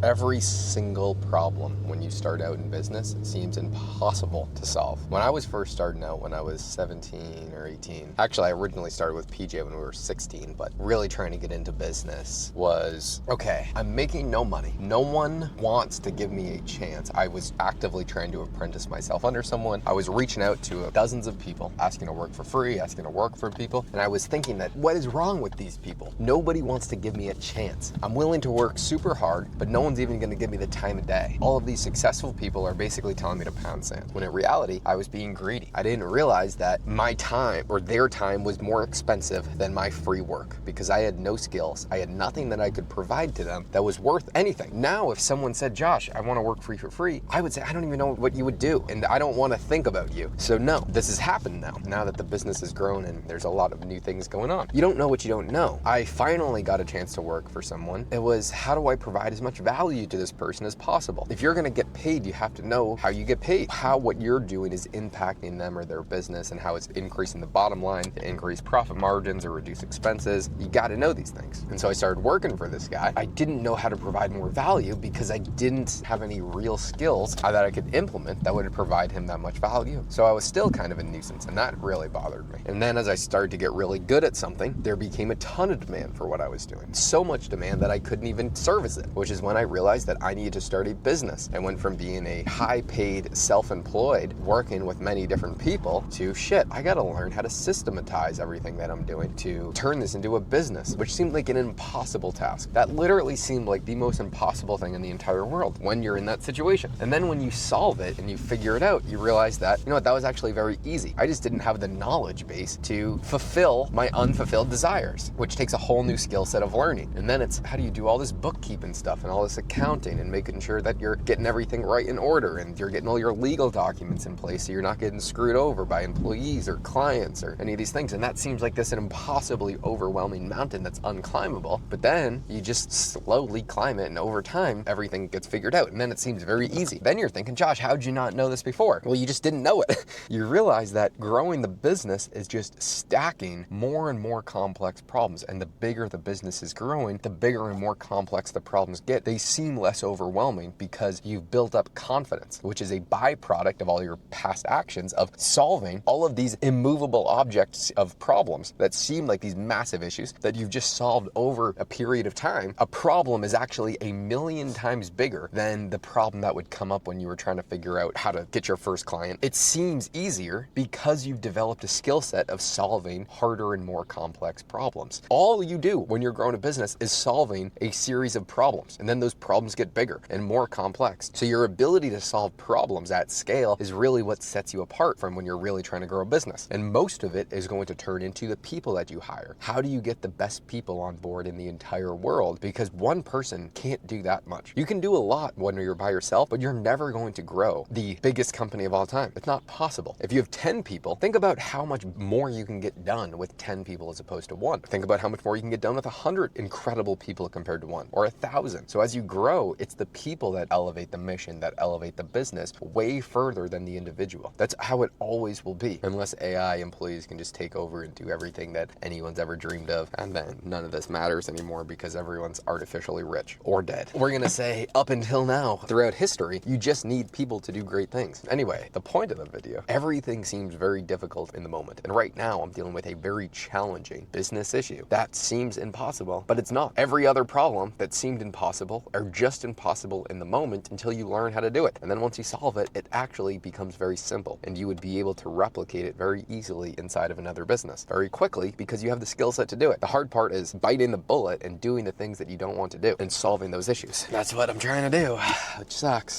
Every single problem when you start out in business seems impossible to solve. When I was first starting out, when I was 17 or 18, actually I originally started with PJ when we were 16, but really trying to get into business was, okay, I'm making no money. No one wants to give me a chance. I was actively trying to apprentice myself under someone. I was reaching out to dozens of people, asking to work for free, asking to work for people, and I was thinking that, what is wrong with these people? Nobody wants to give me a chance. I'm willing to work super hard, but no one's even going to give me the time of day. All of these successful people are basically telling me to pound sand, when in reality, I was being greedy. I didn't realize that my time or their time was more expensive than my free work because I had no skills. I had nothing that I could provide to them that was worth anything. Now, if someone said, Josh, I want to work for you for free, I would say, I don't even know what you would do, and I don't want to think about you. So no, this has happened now that the business has grown and there's a lot of new things going on. You don't know what you don't know. I finally got a chance to work for someone. It was, how do I provide as much value to this person as possible? If you're going to get paid, you have to know how you get paid, how what you're doing is impacting them or their business, and how it's increasing the bottom line to increase profit margins or reduce expenses. You got to know these things. And so I started working for this guy. I didn't know how to provide more value because I didn't have any real skills that I could implement that would provide him that much value. So I was still kind of a nuisance, and that really bothered me. And then as I started to get really good at something, there became a ton of demand for what I was doing. So much demand that I couldn't even service it, which is when I realized that I needed to start a business. I went from being a high-paid, self-employed, working with many different people to, shit, I gotta learn how to systematize everything that I'm doing to turn this into a business, which seemed like an impossible task. That literally seemed like the most impossible thing in the entire world when you're in that situation. And then when you solve it and you figure it out, you realize that, you know what, that was actually very easy. I just didn't have the knowledge base to fulfill my unfulfilled desires, which takes a whole new skill set of learning. And then it's, how do you do all this bookkeeping stuff and all this accounting and making sure that you're getting everything right in order and you're getting all your legal documents in place so you're not getting screwed over by employees or clients or any of these things. And that seems like this an impossibly overwhelming mountain that's unclimbable. But then you just slowly climb it, and over time, everything gets figured out. And then it seems very easy. Then you're thinking, Josh, how'd you not know this before? Well, you just didn't know it. You realize that growing the business is just stacking more and more complex problems. And the bigger the business is growing, the bigger and more complex the problems get. They seem less overwhelming because you've built up confidence, which is a byproduct of all your past actions of solving all of these immovable objects of problems that seem like these massive issues that you've just solved over a period of time. A problem is actually a million times bigger than the problem that would come up when you were trying to figure out how to get your first client. It seems easier because you've developed a skill set of solving harder and more complex problems. All you do when you're growing a business is solving a series of problems, and then those problems get bigger and more complex. So your ability to solve problems at scale is really what sets you apart from when you're really trying to grow a business. And most of it is going to turn into the people that you hire. How do you get the best people on board in the entire world? Because one person can't do that much. You can do a lot when you're by yourself, but you're never going to grow the biggest company of all time. It's not possible. If you have 10 people, think about how much more you can get done with 10 people as opposed to one. Think about how much more you can get done with 100 incredible people compared to one, or 1,000. So as you grow, it's the people that elevate the mission, that elevate the business way further than the individual. That's how it always will be, unless AI employees can just take over and do everything that anyone's ever dreamed of. And then none of this matters anymore because everyone's artificially rich or dead. We're gonna say up until now, throughout history, you just need people to do great things. Anyway, the point of the video, everything seems very difficult in the moment. And right now I'm dealing with a very challenging business issue that seems impossible, but it's not. Every other problem that seemed impossible are just impossible in the moment until you learn how to do it. And then once you solve it, it actually becomes very simple, and you would be able to replicate it very easily inside of another business very quickly because you have the skill set to do it. The hard part is biting the bullet and doing the things that you don't want to do and solving those issues. That's what I'm trying to do, which sucks.